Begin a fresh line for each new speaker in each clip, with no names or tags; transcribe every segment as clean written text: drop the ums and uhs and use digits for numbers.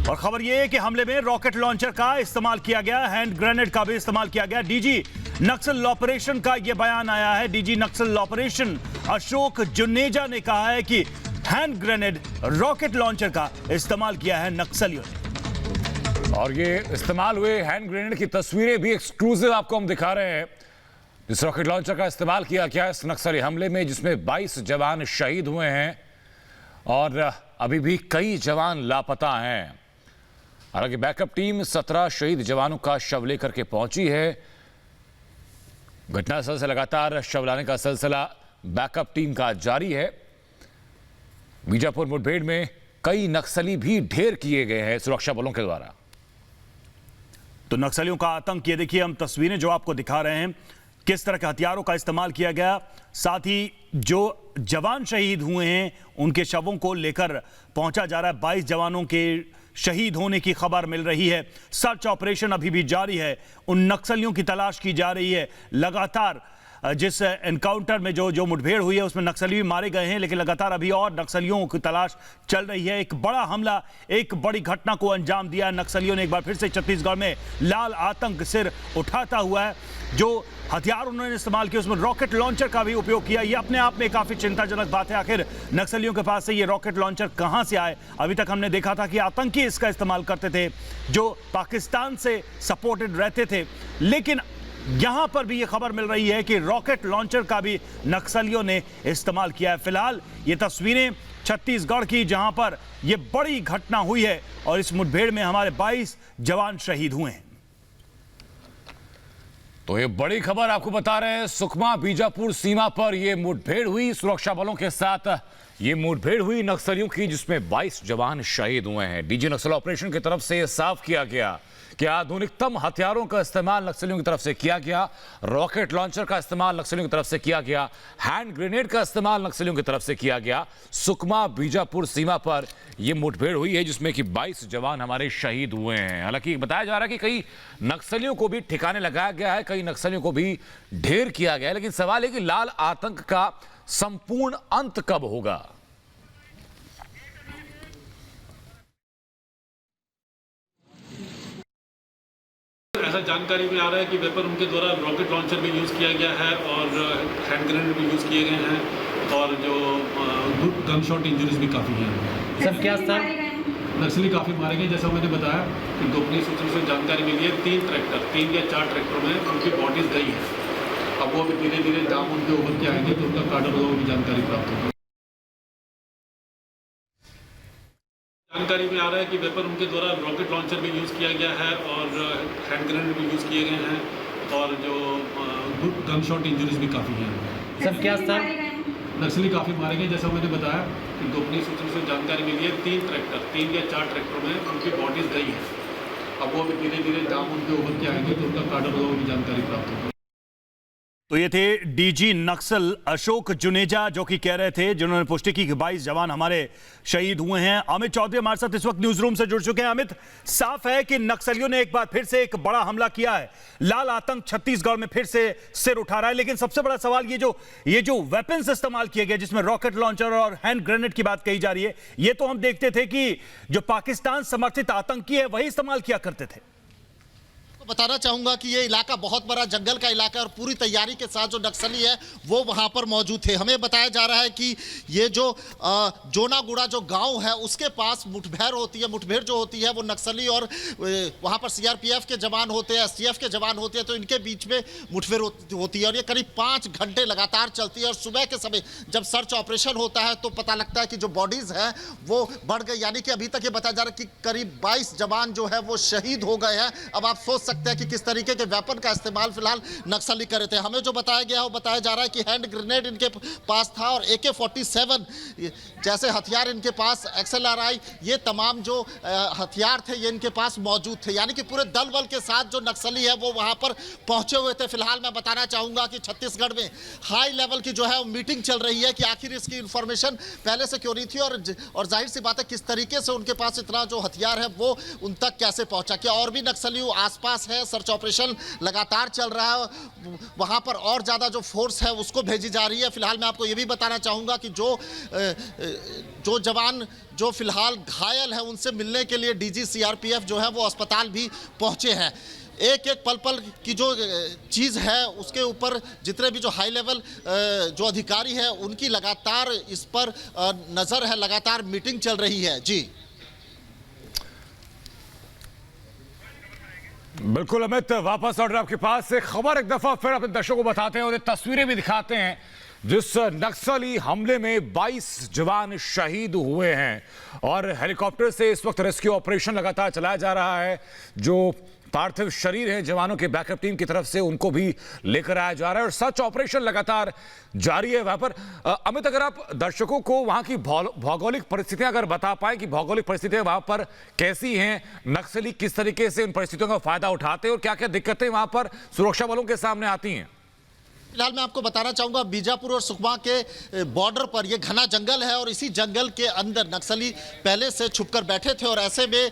और खबर यह है कि हमले में रॉकेट लॉन्चर का इस्तेमाल किया गया, हैंड ग्रेनेड का भी इस्तेमाल किया गया। डीजी नक्सल ऑपरेशन का यह बयान आया है। डीजी नक्सल ऑपरेशन अशोक जुनेजा ने कहा है कि हैंड ग्रेनेड, रॉकेट लॉन्चर का इस्तेमाल किया है नक्सलियों ने।
और ये इस्तेमाल हुए हैंड ग्रेनेड की तस्वीरें भी एक्सक्लूसिव आपको हम दिखा रहे हैं। इस रॉकेट लॉन्चर का इस्तेमाल किया गया इस नक्सली हमले में, जिसमें 22 जवान शहीद हुए हैं और अभी भी कई जवान लापता हैं। हालांकि बैकअप टीम 17 शहीद जवानों का शव लेकर के पहुंची है। घटनास्थल से लगातार शव लाने का सिलसिला बैकअप टीम का जारी है। बीजापुर मुठभेड़ में कई नक्सली भी ढेर किए गए हैं सुरक्षा बलों के द्वारा।
तो नक्सलियों का आतंक, ये देखिए हम तस्वीरें जो आपको दिखा रहे हैं, किस तरह के हथियारों का इस्तेमाल किया गया। साथ ही जो जवान शहीद हुए हैं उनके शवों को लेकर पहुंचा जा रहा है। 22 जवानों के शहीद होने की खबर मिल रही है। सर्च ऑपरेशन अभी भी जारी है। उन नक्सलियों की तलाश की जा रही है। लगातार जिस एनकाउंटर में जो मुठभेड़ हुई है उसमें नक्सली भी मारे गए हैं, लेकिन लगातार अभी और नक्सलियों की तलाश चल रही है। एक बड़ा हमला, एक बड़ी घटना को अंजाम दिया नक्सलियों ने। एक बार फिर से छत्तीसगढ़ में लाल आतंक सिर उठाता हुआ है। जो हथियार उन्होंने इस्तेमाल किया उसमें रॉकेट लॉन्चर का भी उपयोग किया। ये अपने आप में काफी चिंताजनक बात है। आखिर नक्सलियों के पास से ये रॉकेट लॉन्चर कहां से आए? अभी तक हमने देखा था कि आतंकी इसका इस्तेमाल करते थे जो पाकिस्तान से सपोर्टेड रहते थे, लेकिन यहां पर भी ये खबर मिल रही है कि रॉकेट लॉन्चर का भी नक्सलियों ने इस्तेमाल किया है। फिलहाल ये तस्वीरें छत्तीसगढ़ की, जहां पर यह बड़ी घटना हुई है और इस मुठभेड़ में हमारे 22 जवान शहीद हुए हैं।
तो ये बड़ी खबर आपको बता रहे हैं। सुकमा बीजापुर सीमा पर यह मुठभेड़ हुई सुरक्षा बलों के साथ। ये मुठभेड़ हुई नक्सलियों की, जिसमें 22 जवान शहीद हुए हैं। डीजी नक्सल ऑपरेशन की तरफ से यह साफ किया गया कि आधुनिकतम हथियारों का इस्तेमाल नक्सलियों की तरफ से किया गया। रॉकेट लॉन्चर का इस्तेमाल नक्सलियों की तरफ से किया गया। हैंड ग्रेनेड का इस्तेमाल नक्सलियों की तरफ से किया गया। सुकमा बीजापुर सीमा पर यह मुठभेड़ हुई है, जिसमें कि 22 जवान हमारे शहीद हुए हैं। हालांकि बताया जा रहा है कि कई नक्सलियों को भी ठिकाने लगाया गया है, कई नक्सलियों को भी ढेर किया गया है। लेकिन सवाल है कि लाल आतंक का संपूर्ण अंत कब होगा?
ऐसा जानकारी में आ रहा है कि वेपर उनके द्वारा रॉकेट लॉन्चर भी यूज़ किया गया है और हैंड ग्रेनेड भी यूज़ किए गए हैं और जो गन शॉट इंजरीज भी काफ़ी हैं।
सर क्या सर
नक्सली काफ़ी मारे गए। जैसा मैंने बताया कि गोपनीय सूत्रों से जानकारी मिली है, 3 या 4 ट्रैक्टर में उनकी बॉडीज गई है। अब वो भी धीरे धीरे दाम उनके उभर के आएंगे तो उनका कार्डर होगा, वो भी जानकारी प्राप्त होगी। जानकारी में आ रहा है कि वेपर उनके द्वारा रॉकेट लॉन्चर भी यूज़ किया गया है और हैंड ग्रेनेड भी यूज़ किए गए हैं और जो गन शॉट इंजरीज भी काफ़ी हैं।
सर क्या सर
नक्सली काफ़ी मारे गए। जैसा मैंने बताया कि गोपनीय सूत्रों से जानकारी मिली है, 3 या 4 ट्रैक्टर में उनकी बॉडीज गई है। अब वो भी धीरे धीरे दाम उनके उभर के आएंगे तो उनका कार्डर होगा, वो भी जानकारी प्राप्त होगी।
तो ये थे डीजी नक्सल अशोक जुनेजा, जो कि कह रहे थे, जिन्होंने पुष्टि की कि 22 जवान हमारे शहीद हुए हैं। अमित चौधरी हमारे साथ इस वक्त न्यूज रूम से जुड़ चुके हैं। अमित, साफ है कि नक्सलियों ने एक बार फिर से एक बड़ा हमला किया है। लाल आतंक छत्तीसगढ़ में फिर से सिर उठा रहा है। लेकिन सबसे बड़ा सवाल ये जो वेपन्स इस्तेमाल किए गए, जिसमें रॉकेट लॉन्चर और हैंड ग्रेनेड की बात कही जा रही है, ये तो हम देखते थे कि जो पाकिस्तान समर्थित आतंकी है वही इस्तेमाल किया करते थे।
बताना चाहूंगा कि ये इलाका बहुत बड़ा जंगल का इलाका है और पूरी तैयारी के साथ जो नक्सली है वो वहां पर मौजूद थे। हमें बताया जा रहा है कि ये जो जोनागुड़ा जो गांव है उसके पास मुठभेड़ होती है। मुठभेड़ जो होती है वो नक्सली और वहां पर सीआरपीएफ के जवान होते हैं, एसटीएफ के जवान होते हैं, तो इनके बीच में मुठभेड़ होती है और ये करीब 5 घंटे लगातार चलती है। और सुबह के समय जब सर्च ऑपरेशन होता है तो पता लगता है कि जो बॉडीज है वो बढ़ गई, यानी कि अभी तक ये बताया जा रहा है कि करीब 22 जवान जो है वो शहीद हो गए हैं। अब आप सोच सकते हैं कि किस तरीके के वेपन का इस्तेमाल फिलहाल नक्सली कर रहे थे। हमें जो बताया गया वो बताया जा रहा है कि हैंड ग्रेनेड इनके पास था और AK-47 जैसे हथियार इनके पास, XLRI, ये तमाम जो हथियार थे ये इनके पास मौजूद थे। यानी कि पूरे दल बल के साथ जो नक्सली है वो वहां पर पहुंचे हुए थे। फिलहाल मैं बताना चाहूंगा कि छत्तीसगढ़ में हाई लेवल की जो है मीटिंग चल रही है कि आखिर इसकी इंफॉर्मेशन पहले से क्यों नहीं थी और जाहिर सी बात है किस तरीके से उनके पास इतना जो हथियार है वो उन तक कैसे पहुंचा। क्या और भी नक्सली आसपास है? सर्च ऑपरेशन लगातार चल रहा है, वहां पर और ज्यादा जो फोर्स है उसको भेजी जा रही है। फिलहाल मैं आपको ये भी बताना चाहूंगा कि जो जवान जो फिलहाल घायल हैं उनसे मिलने के लिए डीजी सीआरपीएफ जो है वो अस्पताल भी पहुंचे हैं। एक एक पल पल की जो चीज़ है उसके ऊपर जितने भी जो हाई लेवल जो अधिकारी है उनकी लगातार इस पर नज़र है, लगातार मीटिंग चल रही है। जी
बिल्कुल अमित, वापस ऑर्डर आपके पास से खबर एक दफा फिर अपने दर्शकों को बताते हैं और तस्वीरें भी दिखाते हैं जिस नक्सली हमले में 22 जवान शहीद हुए हैं और हेलीकॉप्टर से इस वक्त रेस्क्यू ऑपरेशन लगातार चलाया जा रहा है। जो पार्थिव शरीर है जवानों के बैकअप टीम की तरफ से उनको भी लेकर आया जा रहा है और सर्च ऑपरेशन लगातार जारी है वहां पर। अमित, अगर आप दर्शकों को वहां की भौगोलिक परिस्थितियां अगर बता पाए कि भौगोलिक परिस्थितियां वहां पर कैसी हैं, नक्सली किस तरीके से उन परिस्थितियों का फायदा उठाते हैं और क्या क्या दिक्कतें वहां पर सुरक्षा बलों के सामने आती हैं।
फिलहाल मैं आपको बताना चाहूंगा बीजापुर और सुकमा के बॉर्डर पर यह घना जंगल है और इसी जंगल के अंदर नक्सली पहले से छुपकर बैठे थे और ऐसे में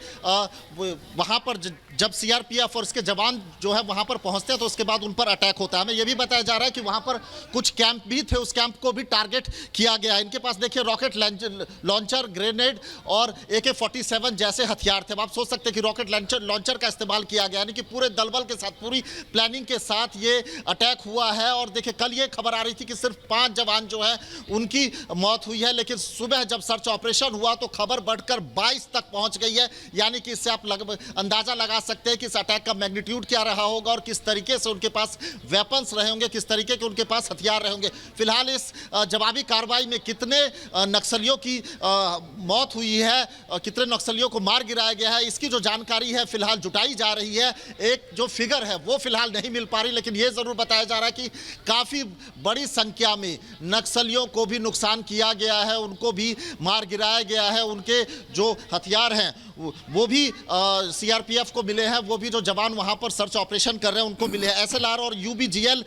वहां पर जब सीआरपीएफ और इसके जवान जो है वहां पर पहुंचते हैं तो उसके बाद उन पर अटैक होता है। हमें यह भी बताया जा रहा है कि वहां पर कुछ कैंप भी थे, उस कैंप को भी टारगेट किया गया। इनके पास देखिए रॉकेट लॉन्चर, ग्रेनेड और AK-47 जैसे हथियार थे। अब आप सोच सकते हैं कि रॉकेट लॉन्चर का इस्तेमाल किया गया, यानी कि पूरे दलबल के साथ, पूरी प्लानिंग के साथ ये अटैक हुआ है। और देखिए कल ये खबर आ रही थी कि सिर्फ 5 जवान जो है उनकी मौत हुई है, लेकिन सुबह जब सर्च ऑपरेशन हुआ तो खबर बढ़कर 22 तक पहुंच गई है। यानी कि इससे आप अंदाजा लगा सकते हैं कि इस अटैक का मैग्नीट्यूड क्या रहा होगा और किस तरीके से उनके पास वेपन्स रहे होंगे, किस तरीके के उनके पास हथियार रहे होंगे। फिलहाल इस जवाबी कार्रवाई में कितने नक्सलियों की मौत हुई है, कितने नक्सलियों को मार गिराया गया है, इसकी जो जानकारी है फिलहाल जुटाई जा रही है। एक जो फिगर है वो फिलहाल नहीं मिल पा रही, लेकिन ये जरूर बताया जा रहा है कि काफी बड़ी संख्या में नक्सलियों को भी नुकसान किया गया है, उनको भी मार गिराया गया है। उनके जो हथियार हैं वो भी सीआरपीएफ को मिले हैं, वो भी जो जवान वहां पर सर्च ऑपरेशन कर रहे हैं उनको मिले हैं। SLR और UBGL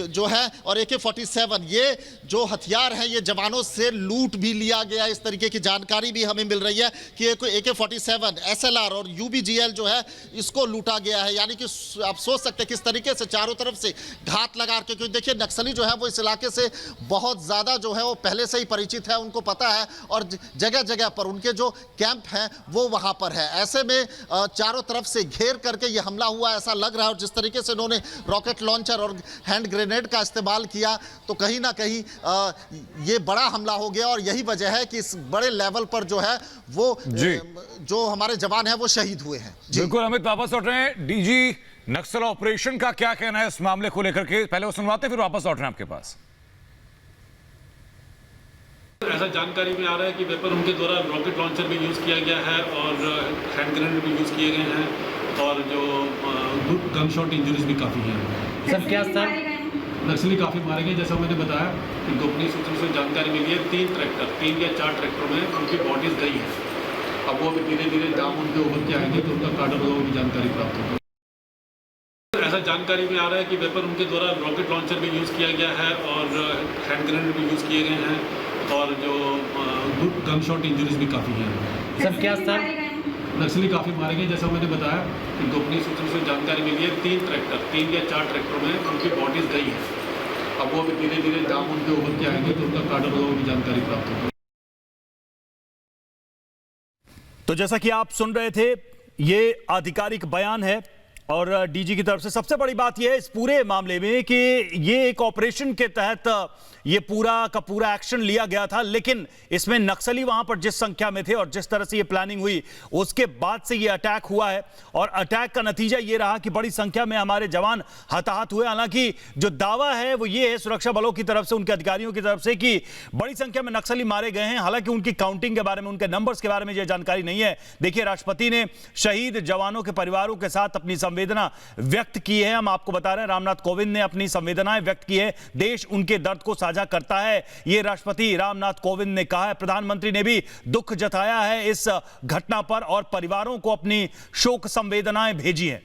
जो है और AK-47 ये जो हथियार हैं ये जवानों से लूट भी लिया गया। इस तरीके की जानकारी भी हमें मिल रही है कि AK-47, SLR और UBGL जो है इसको लूटा गया है। यानी कि आप सोच सकते हैं किस तरीके से चारों तरफ से घात लगा के, क्योंकि देखिए नक्सली जो है वो इस इलाके से बहुत ज़्यादा जो है वो पहले से ही परिचित है, उनको पता है और जगह जगह पर उनके जो कैंप हैं वो वहाँ पर है। ऐसे में चारों तरफ से घेर करके ये हमला हुआ ऐसा लग रहा है और जिस तरीके से उन्होंने रॉकेट लॉन्चर और हैंड ग्रेनेड का इस्तेमाल किया तो कहीं ना कहीं ये बड़ा हमला हो गया और यही वजह है कि इस बड़े लेवल पर जो है वो जो हमारे जवान हैं वो शहीद हुए हैं।
बिल्कुल अमित, वापस लौट रहे हैं। डीजी नक्सल ऑपरेशन का क्या कहना है इस मामले को लेकर के, पहले वो सुनवाते फिर वापस लौट रहे हैं आपके पास।
ऐसा जानकारी में आ रहा है कि वेपन उनके द्वारा रॉकेट लॉन्चर भी यूज़ किया गया है और हैंड ग्रेनेड भी यूज़ किए गए हैं और जो गन शॉट इंजरीज भी काफ़ी हैं।
सर क्या सर
नक्सली काफ़ी मारे गए, जैसा मैंने बताया कि गोपनीय सूत्रों से जानकारी मिली है 3 या 4 ट्रैक्टरों में उनकी बॉडीज गई है। अब वो धीरे धीरे दाम उनके उभर के आएंगे तो उनका कार्डर होगा की जानकारी प्राप्त होगी। ऐसा जानकारी में आ रहा है कि वेपन उनके द्वारा रॉकेट लॉन्चर भी यूज़ किया गया है और हैंड ग्रेनेड भी यूज़ किए गए हैं और जो गन शॉट इंजरीज भी काफ़ी हैं।
सर क्या सर
नक्सली काफ़ी मारे गए, जैसा मैंने बताया कि गोपनीय सूत्रों से जानकारी मिली है 3 या 4 ट्रैक्टरों में उनकी बॉडीज गई है। अब वो धीरे धीरे दाम उनके उभर के आएंगे तो उनका कार्डर होगा की जानकारी प्राप्त होगी।
तो जैसा कि आप सुन रहे थे ये आधिकारिक बयान है और डीजी की तरफ से सबसे बड़ी बात यह है इस पूरे मामले में कि ये एक ऑपरेशन के तहत ये पूरा का पूरा एक्शन लिया गया था, लेकिन इसमें नक्सली वहां पर जिस संख्या में थे और जिस तरह से ये प्लानिंग हुई उसके बाद से ये अटैक हुआ है और अटैक का नतीजा ये रहा कि बड़ी संख्या में हमारे जवान हताहत हुए। हालांकि जो दावा है वो ये है सुरक्षा बलों की तरफ से, उनके अधिकारियों की तरफ से कि बड़ी संख्या में नक्सली मारे गए हैं। हालांकि उनकी काउंटिंग के बारे में, उनके नंबर्स के बारे में यह जानकारी नहीं है। देखिए राष्ट्रपति ने शहीद जवानों के परिवारों के साथ अपनी संवेदना व्यक्त की है। हम आपको बता रहे हैं रामनाथ कोविंद ने अपनी संवेदनाएं व्यक्त की है। देश उनके दर्द को साझा करता है, यह राष्ट्रपति रामनाथ कोविंद ने कहा है। प्रधानमंत्री ने भी दुख जताया है इस घटना पर और परिवारों को अपनी शोक संवेदनाएं भेजी हैं।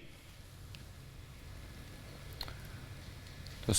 तो